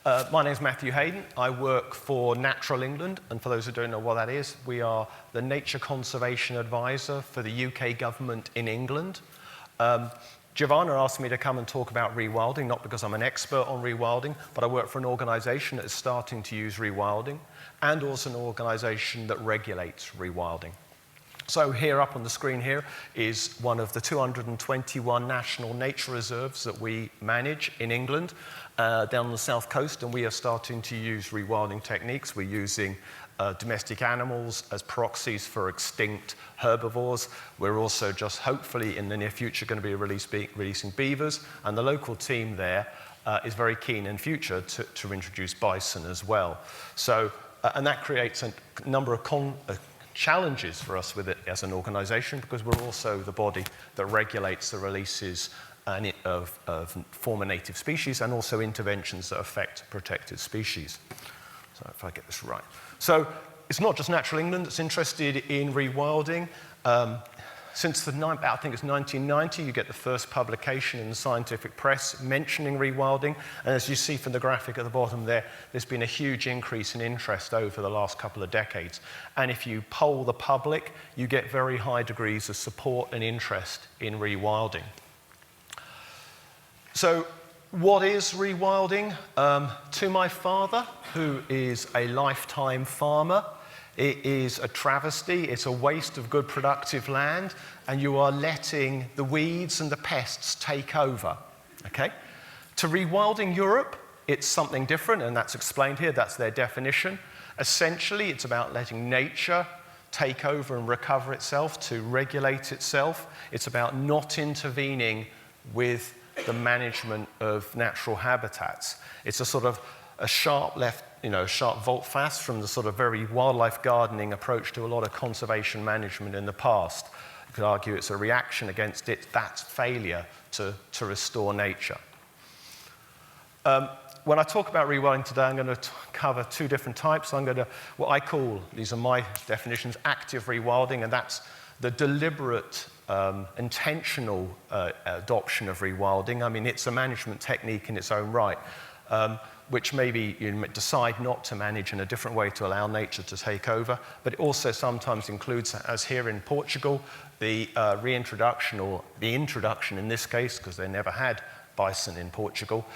My name is Matthew Heydon. I work for Natural England, and for those who don't know what that is, we are the Nature Conservation Advisor for the UK government in England. Giovanna asked me to come and talk about rewilding, not because I'm an expert on rewilding, but I work for an organisation that is starting to use rewilding, and also an organisation that regulates rewilding. So here up on the screen here is one of the 221 national nature reserves that we manage in England, down on the south coast, and we are starting to use rewilding techniques. We're using domestic animals as proxies for extinct herbivores. We're also just hopefully in the near future going to be releasing beavers, and the local team there is very keen in future to introduce bison as well. So, and that creates a number of challenges for us with it as an organisation, because we're also the body that regulates the releases of former native species and also interventions that affect protected species. So if I get this right. So it's not just Natural England that's interested in rewilding. Since I think it's 1990, you get the first publication in the scientific press mentioning rewilding. And as you see from the graphic at the bottom there, there's been a huge increase in interest over the last couple of decades. And if you poll the public, you get very high degrees of support and interest in rewilding. So what is rewilding? To my father, who is a lifetime farmer, it is a travesty, it's a waste of good productive land, and you are letting the weeds and the pests take over, okay? To Rewilding Europe, it's something different, and that's explained here, that's their definition. Essentially, it's about letting nature take over and recover itself, to regulate itself. It's about not intervening with the management of natural habitats. It's a sort of a sharp left, sharp volte-face from the sort of very wildlife gardening approach to a lot of conservation management in the past. You could argue it's a reaction against that failure to restore nature. When I talk about rewilding today, I'm going to cover two different types. I'm going to, what I call, these are my definitions, active rewilding, and that's the deliberate, intentional adoption of rewilding. I mean, it's a management technique in its own right. Which maybe you decide not to manage in a different way to allow nature to take over, but it also sometimes includes, as here in Portugal, the reintroduction, or the introduction in this case, because they never had bison in Portugal,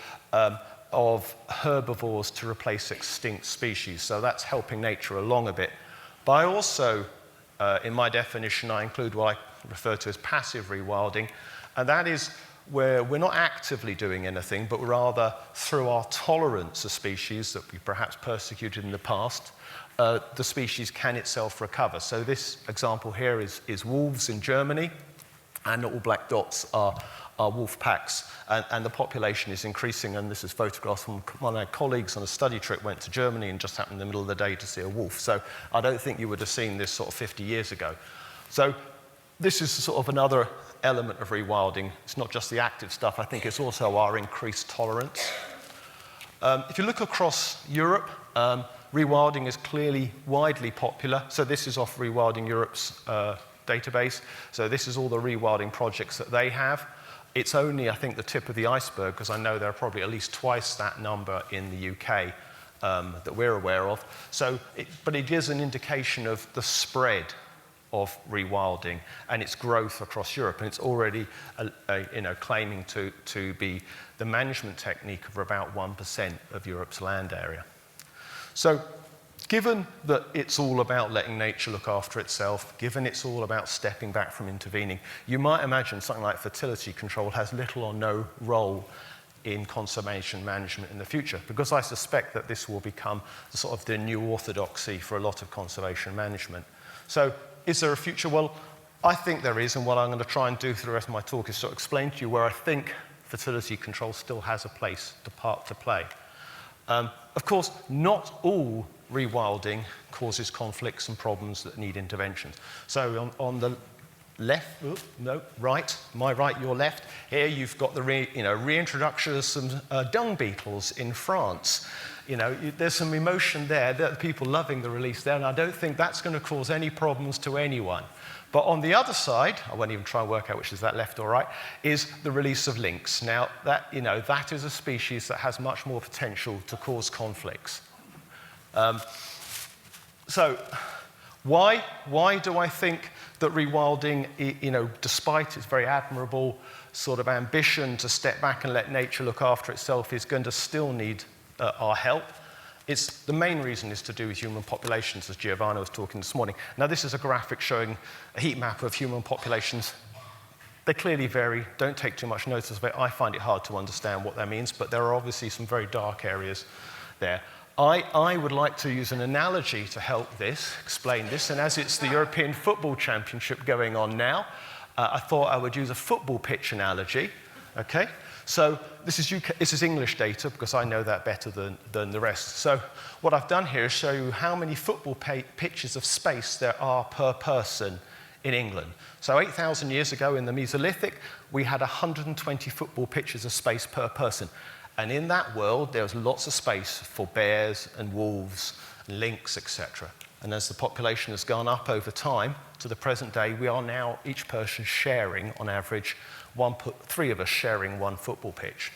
of herbivores to replace extinct species. So that's helping nature along a bit. But I also, in my definition, I include what I refer to as passive rewilding, and that is where we're not actively doing anything, but rather through our tolerance of species that we perhaps persecuted in the past, the species can itself recover. So this example here is wolves in Germany, and all black dots are wolf packs, and the population is increasing, and this is photographs from one of my colleagues on a study trip, went to Germany and just happened in the middle of the day to see a wolf. So I don't think you would have seen this sort of 50 years ago. So this is sort of another element of rewilding. It's not just the active stuff, I think it's also our increased tolerance. If you look across Europe, rewilding is clearly widely popular. So this is off Rewilding Europe's database. So this is all the rewilding projects that they have. It's only, I think, the tip of the iceberg, because I know there are probably at least twice that number in the UK that we're aware of. So, but it gives an indication of the spread of rewilding and its growth across Europe, and it's already claiming to be the management technique of about 1% of Europe's land area. So given that it's all about letting nature look after itself, given it's all about stepping back from intervening, you might imagine something like fertility control has little or no role in conservation management in the future, because I suspect that this will become sort of the new orthodoxy for a lot of conservation management. So is there a future? Well, I think there is, and what I'm going to try and do through the rest of my talk is to explain to you where I think fertility control still has a part to play. Of course, not all rewilding causes conflicts and problems that need interventions. So on the left, right, my right, your left, here you've got the reintroduction of some dung beetles in France. There's some emotion there, that people loving the release there, and I don't think that's going to cause any problems to anyone. But on the other side, I won't even try and work out which is that left or right, is the release of lynx. Now, that is a species that has much more potential to cause conflicts. So why do I think that rewilding, despite its very admirable sort of ambition to step back and let nature look after itself, is going to still need our help? The main reason is to do with human populations, as Giovanna was talking this morning. Now, this is a graphic showing a heat map of human populations. They clearly vary. Don't take too much notice of it. I find it hard to understand what that means, but there are obviously some very dark areas there. I would like to use an analogy to help explain this, and as it's the European Football Championship going on now, I thought I would use a football pitch analogy, okay? So this is English data, because I know that better than the rest. So what I've done here is show you how many football pitches of space there are per person in England. So 8,000 years ago in the Mesolithic, we had 120 football pitches of space per person. And in that world, there was lots of space for bears and wolves, and lynx, etc. And as the population has gone up over time to the present day, we are now each person sharing, on average, 3 of us sharing one football pitch.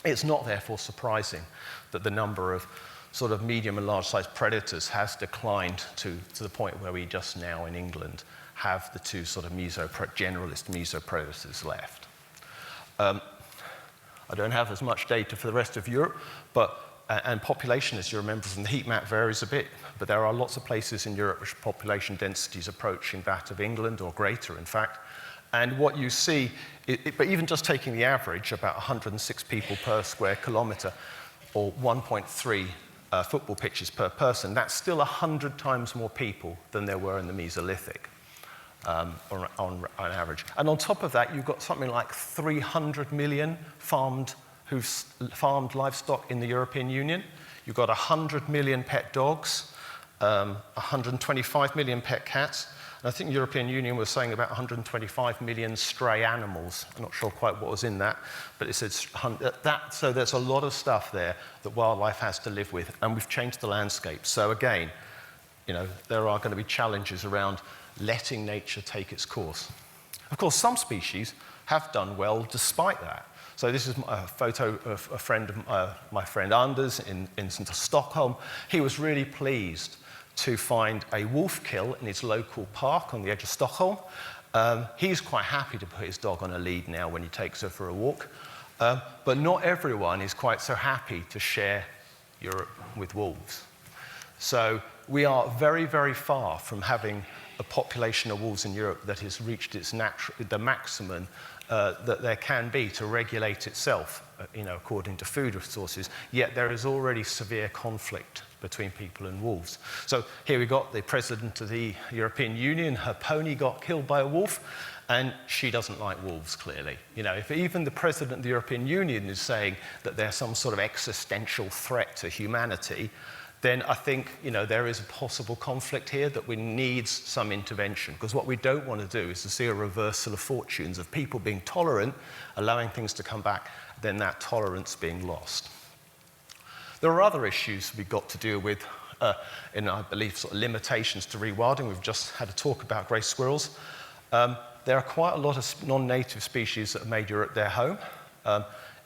It's not therefore surprising that the number of sort of medium and large-sized predators has declined to the point where we just now in England have the 2 sort of generalist mesopredators left. I don't have as much data for the rest of Europe, and population, as you remember from the heat map, varies a bit, but there are lots of places in Europe which population density is approaching that of England, or greater, in fact. And what you see, but even just taking the average, about 106 people per square kilometre, or 1.3 football pitches per person, that's still 100 times more people than there were in the Mesolithic, on average. And on top of that, you've got something like 300 million farmed livestock in the European Union. You've got 100 million pet dogs, 125 million pet cats. And I think the European Union was saying about 125 million stray animals. I'm not sure quite what was in that, but it said that. So there's a lot of stuff there that wildlife has to live with, and we've changed the landscape. So again, there are going to be challenges around letting nature take its course. Of course, some species have done well despite that. So this is a photo of my friend Anders in Stockholm. He was really pleased to find a wolf kill in his local park on the edge of Stockholm. He's quite happy to put his dog on a lead now when he takes her for a walk. But not everyone is quite so happy to share Europe with wolves. So we are very, very far from having a population of wolves in Europe that has reached the maximum that there can be to regulate itself, according to food resources, yet there is already severe conflict between people and wolves. So here we got the president of the European Union, her pony got killed by a wolf, and she doesn't like wolves, clearly. If even the president of the European Union is saying that they're some sort of existential threat to humanity, then I think there is a possible conflict here that needs some intervention. Because what we don't want to do is to see a reversal of fortunes of people being tolerant, allowing things to come back, then that tolerance being lost. There are other issues we've got to deal with in, I believe, sort of limitations to rewilding. We've just had a talk about grey squirrels. There are quite a lot of non-native species that have made Europe their home.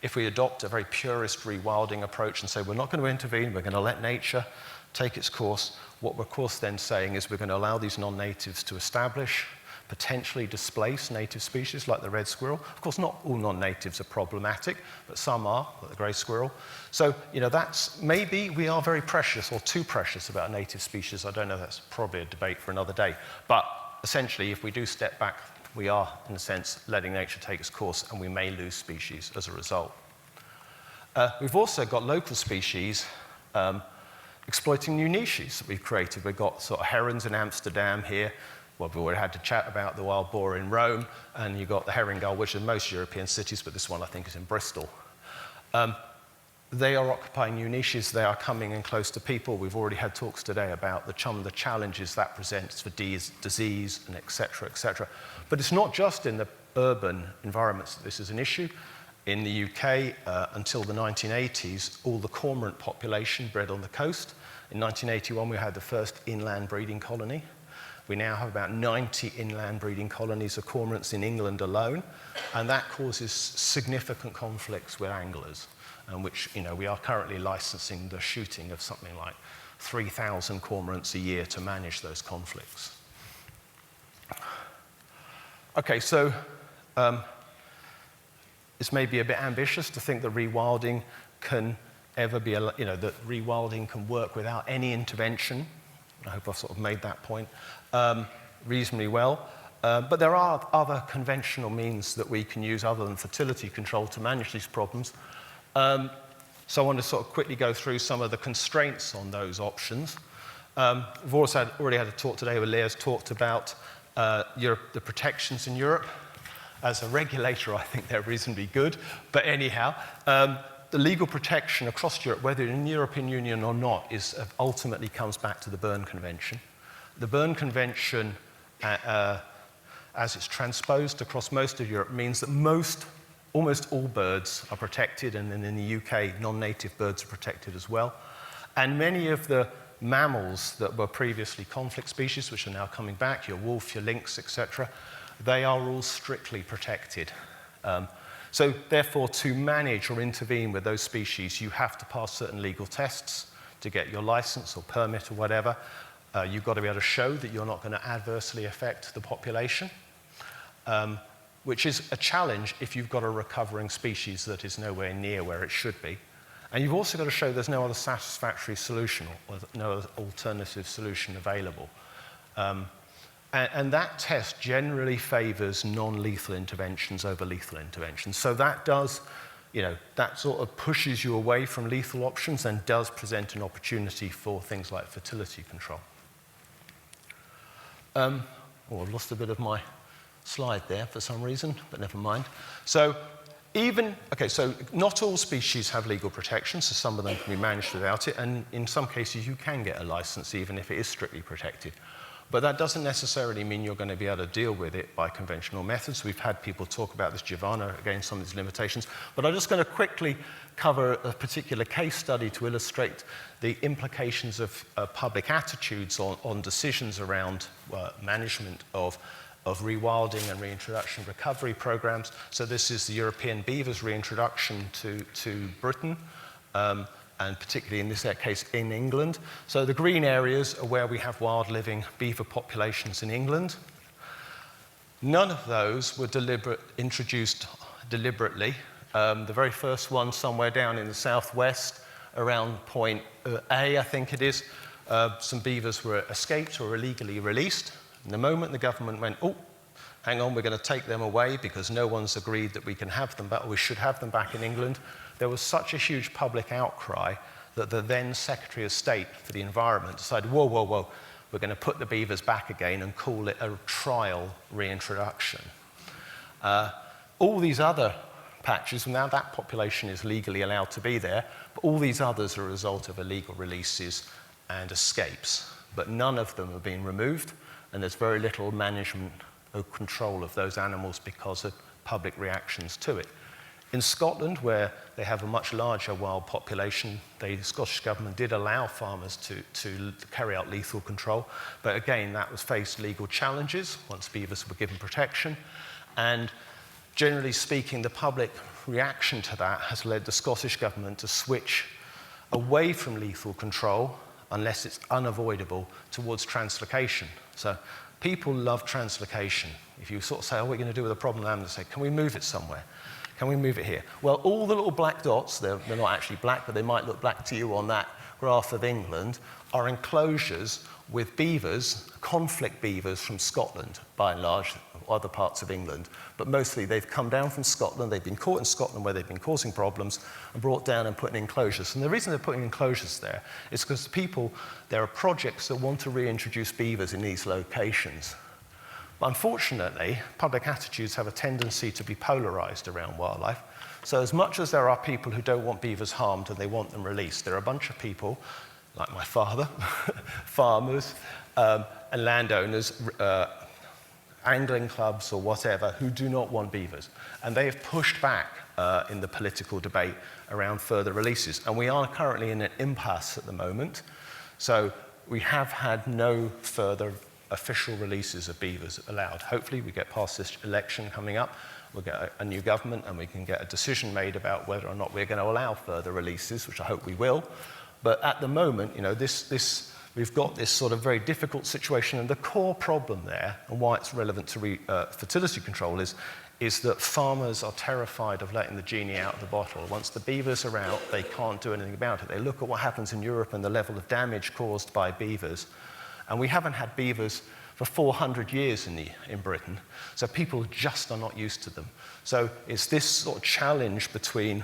If we adopt a very purist rewilding approach and say we're not going to intervene, we're going to let nature take its course, what we're of course then saying is we're going to allow these non-natives to establish, potentially displace native species like the red squirrel. Of course, not all non-natives are problematic, but some are, like the grey squirrel. So, that's maybe we are very precious or too precious about native species. I don't know, that's probably a debate for another day. But essentially, if we do step back, we are, in a sense, letting nature take its course, and we may lose species as a result. We've also got local species exploiting new niches that we've created. We've got sort of herons in Amsterdam here. Well, we already had to chat about the wild boar in Rome, and you've got the herring gull, which is in most European cities, but this one I think is in Bristol. They are occupying new niches. They are coming in close to people. We've already had talks today about the challenges that presents for disease and et cetera, et cetera. But it's not just in the urban environments that this is an issue. In the UK, until the 1980s, all the cormorant population bred on the coast. In 1981, we had the first inland breeding colony. We now have about 90 inland breeding colonies of cormorants in England alone, and that causes significant conflicts with anglers, which, you know, we are currently licensing the shooting of something like 3,000 cormorants a year to manage those conflicts. Okay, so it's maybe a bit ambitious to think that rewilding can ever be, you know, that rewilding can work without any intervention. I hope I've sort of made that point reasonably well. But there are other conventional means that we can use other than fertility control to manage these problems. So I want to sort of quickly go through some of the constraints on those options. We've also already had a talk today where Leah's talked about the protections in Europe. As a regulator, I think they're reasonably good. But anyhow, the legal protection across Europe, whether in the European Union or not, ultimately comes back to the Berne Convention. The Berne Convention, as it's transposed across most of Europe, means that almost all birds are protected, and then in the UK, non-native birds are protected as well. And many of the mammals that were previously conflict species, which are now coming back, your wolf, your lynx, etc., they are all strictly protected. So therefore, to manage or intervene with those species, you have to pass certain legal tests to get your license or permit or whatever. You've got to be able to show that you're not going to adversely affect the population, which is a challenge if you've got a recovering species that is nowhere near where it should be. And you've also got to show there's no other satisfactory solution or no other alternative solution available. And that test generally favors non-lethal interventions over lethal interventions. So that does, you know, that sort of pushes you away from lethal options and does present an opportunity for things like fertility control. Oh, I've lost a bit of my slide there for some reason, but never mind. So so not all species have legal protection, so some of them can be managed without it, and in some cases you can get a license even if it is strictly protected. But that doesn't necessarily mean you're going to be able to deal with it by conventional methods. We've had people talk about this, Giovanna, again, some of these limitations. But I'm just going to quickly cover a particular case study to illustrate the implications of public attitudes on decisions around management of rewilding and reintroduction recovery programs. So this is the European beavers reintroduction to Britain. And particularly in this case in England. So the green areas are where we have wild living beaver populations in England. None of those were introduced deliberately. The very first one somewhere down in the southwest, around point A, I think it is, some beavers were escaped or illegally released. And the moment the government went, oh, hang on, we're going to take them away because no one's agreed that we can have them back, or we should have them back in England, there was such a huge public outcry that the then Secretary of State for the Environment decided, whoa, whoa, whoa, we're going to put the beavers back again and call it a trial reintroduction. All these other patches, now that population is legally allowed to be there, but all these others are a result of illegal releases and escapes. But none of them have been removed, and there's very little management or control of those animals because of public reactions to it. In Scotland, where they have a much larger wild population, the Scottish government did allow farmers to carry out lethal control, but again, that was faced legal challenges once beavers were given protection. And generally speaking, the public reaction to that has led the Scottish government to switch away from lethal control, unless it's unavoidable, towards translocation. So people love translocation. If you sort of say, oh, what are we going to do with a problem land? They say, can we move it somewhere? Can we move it here? Well, all the little black dots, they're not actually black, but they might look black to you on that graph of England, are enclosures with beavers, conflict beavers from Scotland, by and large, other parts of England. But mostly they've come down from Scotland, they've been caught in Scotland where they've been causing problems, and brought down and put in enclosures. And the reason they're putting enclosures there is because there are projects that want to reintroduce beavers in these locations. Unfortunately, public attitudes have a tendency to be polarized around wildlife. So as much as there are people who don't want beavers harmed and they want them released, there are a bunch of people, like my father, farmers and landowners, angling clubs or whatever, who do not want beavers. And they have pushed back in the political debate around further releases. And we are currently in an impasse at the moment. So we have had no further official releases of beavers allowed. Hopefully we get past this election coming up, we'll get a new government and we can get a decision made about whether or not we're going to allow further releases, which I hope we will. But at the moment, you know, we've got this sort of very difficult situation, and the core problem there, and why it's relevant to fertility control, is that farmers are terrified of letting the genie out of the bottle. Once the beavers are out, they can't do anything about it. They look at what happens in Europe and the level of damage caused by beavers. And we haven't had beavers for 400 years in Britain, so people just are not used to them. So it's this sort of challenge between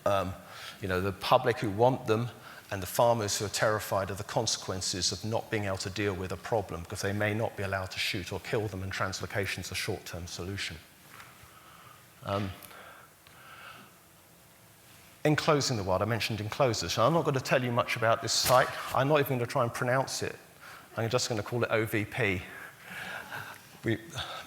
you know, the public who want them and the farmers who are terrified of the consequences of not being able to deal with a problem because they may not be allowed to shoot or kill them, and translocation is a short-term solution. Enclosing the wild, I mentioned enclosures. So I'm not going to tell you much about this site. I'm not even going to try and pronounce it. I'm just going to call it OVP.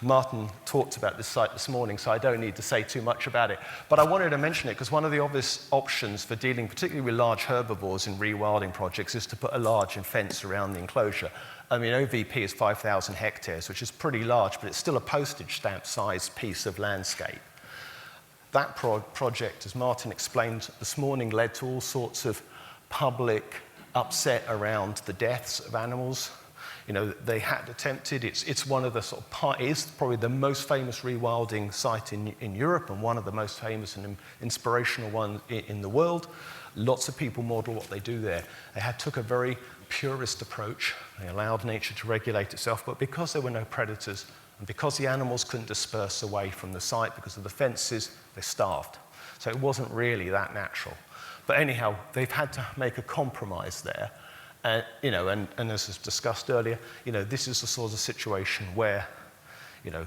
Martin talked about this site this morning, so I don't need to say too much about it. But I wanted to mention it because one of the obvious options for dealing particularly with large herbivores in rewilding projects is to put a large fence around the enclosure. I mean, OVP is 5,000 hectares, which is pretty large, but it's still a postage stamp-sized piece of landscape. That project, as Martin explained this morning, led to all sorts of public upset around the deaths of animals. You know, they had attempted, it's one of the sort of, is probably the most famous rewilding site in Europe and one of the most famous and inspirational ones in the world. Lots of people model what they do there. They took a very purist approach. They allowed nature to regulate itself, but because there were no predators and because the animals couldn't disperse away from the site because of the fences, they starved. So it wasn't really that natural. But anyhow, they've had to make a compromise there. You know, and as was discussed earlier, you know, this is the sort of situation where, you know,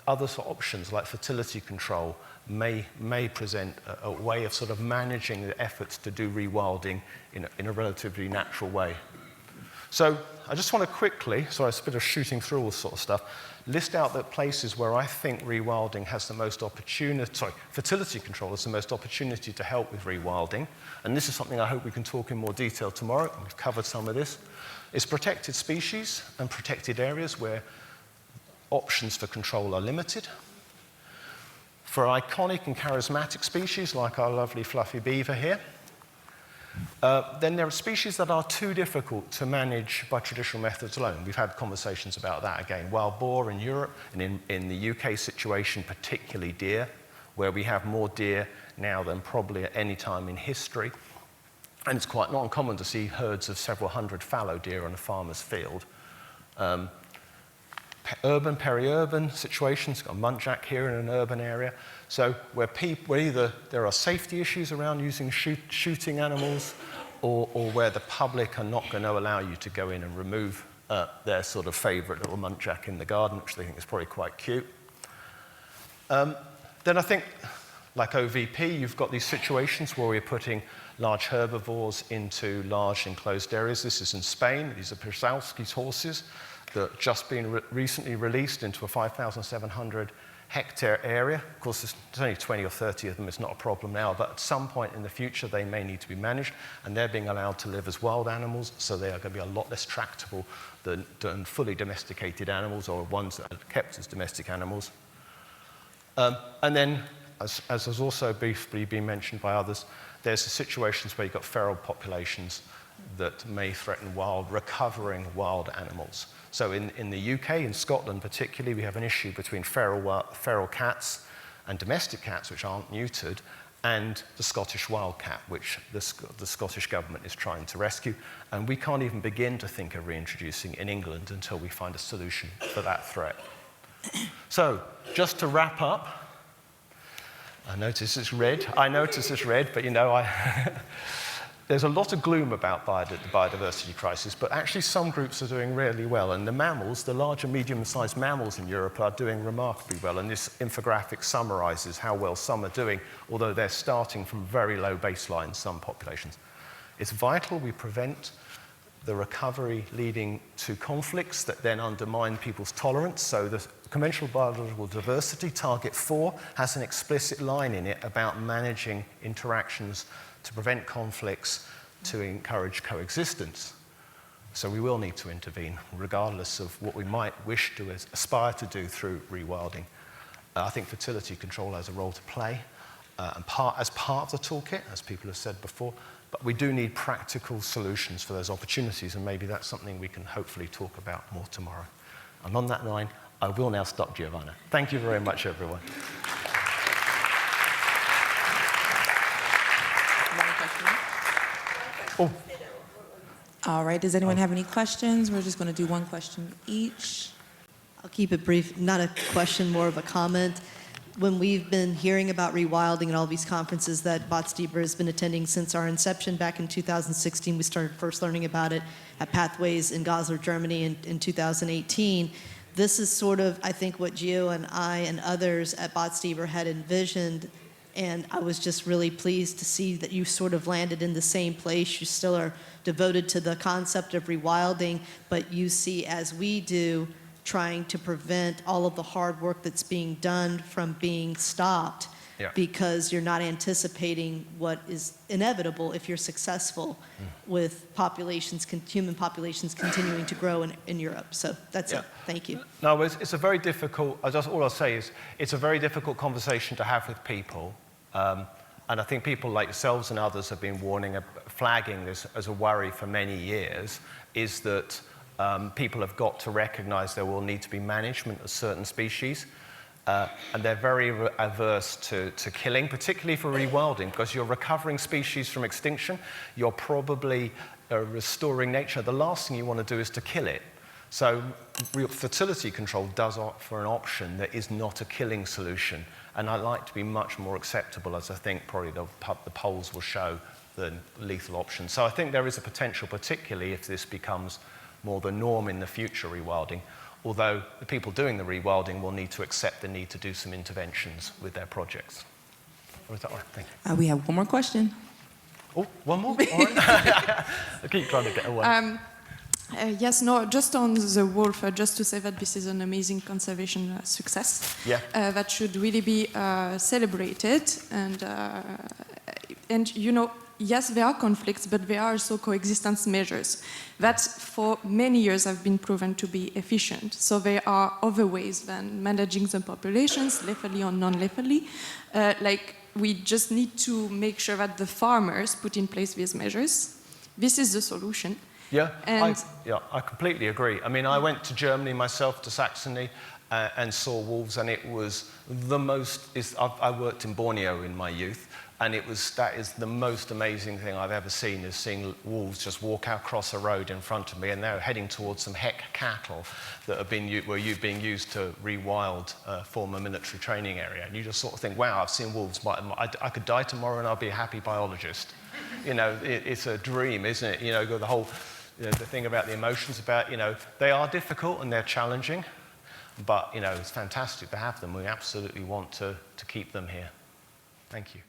other sort of options like fertility control may present a way of sort of managing the efforts to do rewilding in a relatively natural way. So I just want to quickly, sorry, it's a bit of shooting through all this sort of stuff, list out the places where I think rewilding has the most opportunity, fertility control has the most opportunity to help with rewilding. And this is something I hope we can talk in more detail tomorrow. We've covered some of this. It's protected species and protected areas where options for control are limited. For iconic and charismatic species like our lovely fluffy beaver here, then there are species that are too difficult to manage by traditional methods alone. We've had conversations about that again. Wild boar in Europe, and in the UK situation, particularly deer, where we have more deer now than probably at any time in history. And it's quite not uncommon to see herds of several hundred fallow deer on a farmer's field. Urban, peri-urban situations, got a muntjac here in an urban area. So where either there are safety issues around using shooting animals, or where the public are not going to allow you to go in and remove their sort of favourite little muntjac in the garden, which they think is probably quite cute. Then I think, like OVP, you've got these situations where we're putting large herbivores into large enclosed areas. This is in Spain. These are Przewalski's horses that have just been recently released into a 5,700 hectare area. Of course, there's only 20 or 30 of them. It's not a problem now, but at some point in the future, they may need to be managed, and they're being allowed to live as wild animals, so they are going to be a lot less tractable than fully domesticated animals or ones that are kept as domestic animals. And then, as has also briefly been mentioned by others, there's the situations where you've got feral populations that may threaten recovering wild animals. So in the UK, in Scotland particularly, we have an issue between feral cats and domestic cats, which aren't neutered, and the Scottish wildcat, which the Scottish government is trying to rescue. And we can't even begin to think of reintroducing in England until we find a solution for that threat. So, just to wrap up, I notice it's red, but you know, there's a lot of gloom about the biodiversity crisis, but actually some groups are doing really well. And the mammals, the large and medium-sized mammals in Europe are doing remarkably well. And this infographic summarizes how well some are doing, although they're starting from very low baselines, some populations. It's vital we prevent the recovery leading to conflicts that then undermine people's tolerance. So the Conventional Biological Diversity, Target 4, has an explicit line in it about managing interactions to prevent conflicts, to encourage coexistence. So we will need to intervene, regardless of what we might wish to aspire to do through rewilding. I think fertility control has a role to play, and as part of the toolkit, as people have said before, but we do need practical solutions for those opportunities, and maybe that's something we can hopefully talk about more tomorrow. And on that line, I will now stop, Giovanna. Thank you very much, everyone. Oh. All right, does anyone have any questions? We're just going to do one question each. I'll keep it brief. Not a question, more of a comment. When we've been hearing about rewilding at all these conferences that BIWFC has been attending since our inception back in 2016, we started first learning about it at Pathways in Goslar, Germany in 2018. This is sort of, I think, what Gio and I and others at BIWFC had envisioned, and I was just really pleased to see that you sort of landed in the same place. You still are devoted to the concept of rewilding, but you see, as we do, trying to prevent all of the hard work that's being done from being stopped, because you're not anticipating what is inevitable if you're successful with human populations continuing to grow in Europe. So that's it. Thank you. No, it's a very difficult, all I'll say is it's a very difficult conversation to have with people. And I think people like yourselves and others have been flagging this as a worry for many years, is that people have got to recognize there will need to be management of certain species. And they're very averse to killing, particularly for rewilding, because you're recovering species from extinction. You're probably restoring nature. The last thing you want to do is to kill it. So fertility control does offer an option that is not a killing solution. And I'd like to be much more acceptable, as I think probably the polls will show, than lethal options. So I think there is a potential, particularly if this becomes more the norm in the future rewilding, although the people doing the rewilding will need to accept the need to do some interventions with their projects. Or is that right? Thank you. We have one more question. Oh, one more? All right. I keep trying to get away. Yes, no, just on the wolf, just to say that this is an amazing conservation success that should really be celebrated. And you know, yes, there are conflicts, but there are also coexistence measures that for many years have been proven to be efficient. So there are other ways than managing the populations, lethally or non-lethally. Like, we just need to make sure that the farmers put in place these measures. This is the solution. Yeah, I completely agree. I mean, I went to Germany myself, to Saxony, and saw wolves, and it was the most. I worked in Borneo in my youth, and that is the most amazing thing I've ever seen, is seeing wolves just walk across a road in front of me, and they're heading towards some heck cattle that were being used to rewild former military training area. And you just sort of think, wow, I've seen wolves. I could die tomorrow and I'll be a happy biologist. You know, it's a dream, isn't it? You know, the whole, the thing about the emotions about, they are difficult and they're challenging, but, it's fantastic to have them. We absolutely want to keep them here. Thank you.